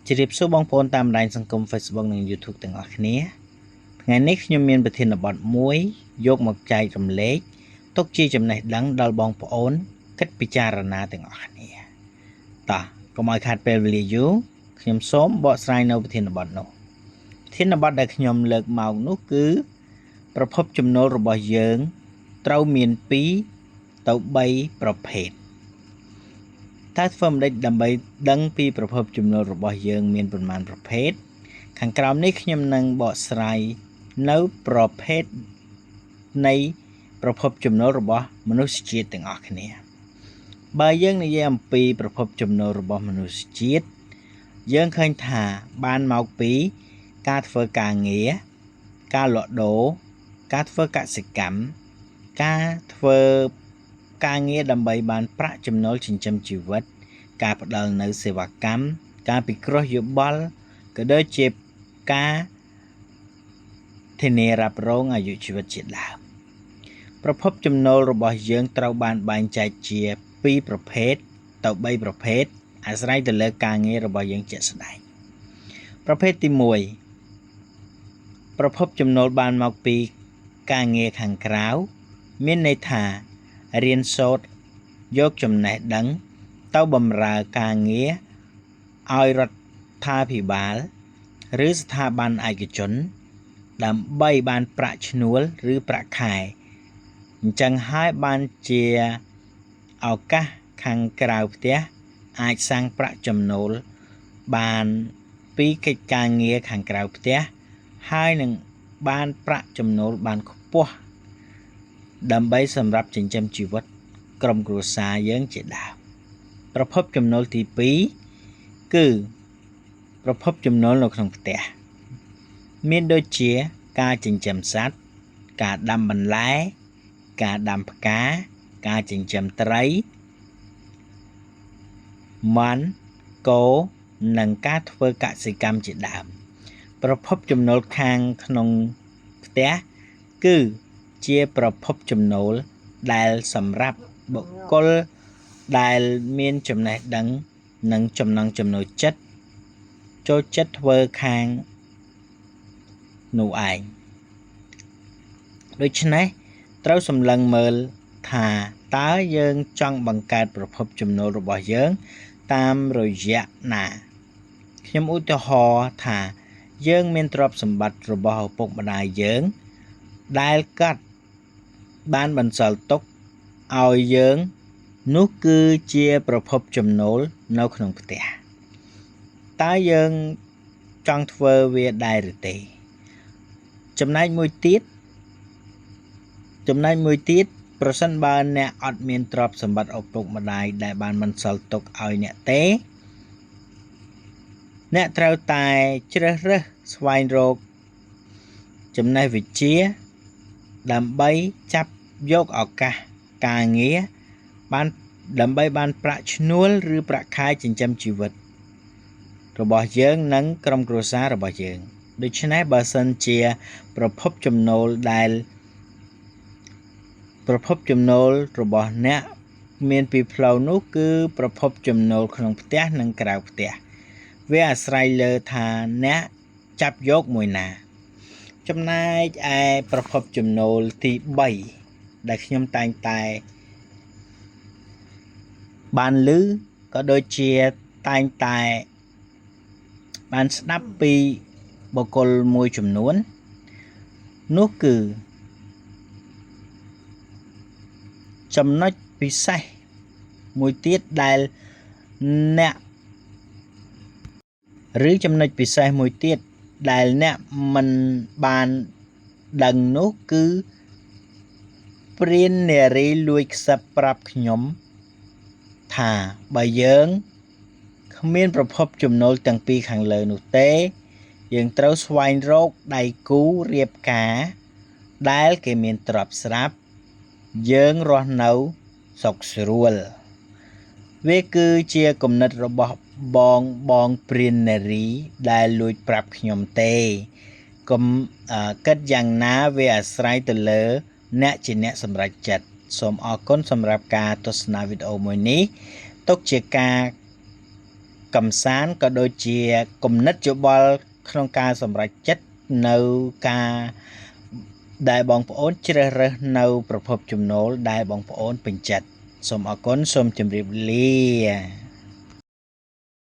ជ្រាបសួរបងប្អូនតាមបណ្ដាញសង្គម Facebook និង YouTube ទាំងអស់គ្នាថ្ងៃនេះខ្ញុំមានប្រធានបទមួយយកមកចែករំលែកទុកជាចំណេះដឹងដល់បងប្អូនគិតពិចារណាទាំងអស់គ្នាតោះកុំឲ្យខាតពេលវេលាយូរខ្ញុំសូមបកស្រាយនៅប្រធានបទនោះប្រធានបទដែលខ្ញុំលើកមកនោះគឺប្រភពចំណូលរបស់យើងត្រូវមាន2ទៅ3ប្រភេទតើធ្វើមិនដេចដើម្បីដឹងពីប្រភពចំណូលរបស់យើងមានប្រមាណប្រភេទខាងក្រោមនេះខ្ញុំនឹងបកស្រាយនៅប្រភេទនៃប្រភពចំណូលរបស់មនុស្សជាតិទាំងអស់គ្នាបើយើងនិយាយអំពីប្រភពចំណូលរបស់មនុស្សជាតិយើងឃើញថាបានមកពីការធ្វើការងារការលក់ដូរការធ្វើកសិកម្មការធ្វើការងារដើម្បីបានប្រាក់ចំណូលចិញ្ចឹមជីវិតការផ្ដល់នៅសេវាកម្មការពិគ្រោះយោបល់ក៏ដូចជាការធានារ៉ាប់រងអាយុជីវិតជាដើមប្រភពចំណូលរបស់យើងត្រូវបានបែងចែកជា2ប្រភេទទៅ3ប្រភេទអាស្រ័យទៅលើការងាររបស់យើងជាក់ស្ដែងប្រភេទទី1ប្រភពចំណូលបានមកពីការងារខាងក្រៅមានន័យថារៀនសូត្រយកចំណេះដឹងទៅបម្រើការងារឲ្យរដ្ឋាភិបាលឬស្ថាប័នឯកជនដើម្បីបានប្រាក់ឈ្នួលឬប្រាក់ខែអញ្ចឹងហើយបានជាឱកាសខាងក្រៅផ្ទះអាចសាងប្រាក់ចំណូលបានពីកិច្ចការងារខាងក្រៅផ្ទះហើយនឹងបានប្រាក់ចំណូលបានខ្ពស់ដើម្បីសម្រាប់ចិញ្ចឹមជីវិតក្រុមគ្រួសារយើងជាដើមប្រភពចំណូលទី2គឺប្រភពចំណូលនៅក្នុងផ្ទះមានដូចជាការចិញ្ចឹមសត្វការដាំបន្លែការដាំផ្កាការចិញ្ចឹមត្រីមាន់គោនិងការធ្វើកសិកម្មជាដើមប្រភពចំណូលខាងក្នុងផ្ទះគឺជាប្រភពចំណូលដែលសម្រាប់បុគ្គលដែលមានចំណេះដឹងនិងចំណង់ចំណូលចិត្តចូលចិត្តធ្វើខាងនោះឯងដូច្នេះត្រូវសម្លឹងមើលថាតើយើងចង់បង្កើតប្រភពចំណូលរបស់យើងតាមរយៈណាខ្ញុំឧទាហរណ៍ថាយើងមានទ្រព្យសម្បត្តិរបស់ឪពុកម្ដាយយើងដែលគាត់បានបន្សល់ទុកឲ្យយើងនោះគឺជាប្រភពចំណូលនៅក្នុងផ្ទះតើយើងចង់ធ្វើវាដែរឬទេចំណែកមួយទៀតប្រសិនបើអ្នកអត់មានទ្រព្យសម្បត្តិឪពុកម្ដាយដែលបានបន្សល់ទុកឲ្យអ្នកទេអ្នកត្រូវតែជ្រើសរើសស្វែងរកចំណេះវិជ្ជាដើម្បីចាប់យកឱកាសការងារដើម្បីបានប្រាក់ឈ្នួលឬប្រាក់ខែចិញ្ចឹមជីវិតរបស់យើងនិងក្រុមគ្រួសាររបស់យើងដូច្នេះបើសិនជាប្រភពចំណូលរបស់អ្នកមានពីរផ្លូវនោះគឺប្រភពចំណូលក្នុងផ្ទះនិងក្រៅផ្ទះវាអាស្រ័យលើថាអ្នកចាប់យកមួយណាចំណែកឯប្រភពចំណូលទី3ដែលខ្ញុំតែងតែបានឮក៏ដូចជាតែងតែបានស្ដាប់ពីបុគ្គលមួយចំនួននោះគឺចំណុចពិសេសមួយទៀតដែលអ្នកមិនបានដឹងនោះគឺព្រាននារីលួចខ្សឹបប្រាប់ខ្ញុំថាបើយើងគ្មានប្រភពចំណូលទាំងពីរខាងលើនោះទេយើងត្រូវស្វែងរកដៃគូរៀបការដែលគេមានទ្រព្យស្រាប់យើងរស់នៅសុខស្រួលវាគឺជាគំនិតរបស់បងព្រាននារីដែលលួចប្រាប់ខ្ញុំទេកុំគិតយ៉ាងណាវាអាស្រ័យទៅលើអ្នកជាអ្នកសម្រេចចិត្តសូមអរគុណសម្រាប់ការទស្សនាវីដេអូមួយនេះទុកជាការ កំសាន្តក៏ដូចជាគំនិតយោបល់ក្នុងការសម្រេចចិត្តនៅការដែលបងប្អូនជ្រើសរើសនៅប្រភពចំណូលដែលបងប្អូនពេញចិត្តសូមអរគុណសូមជម្រាបលា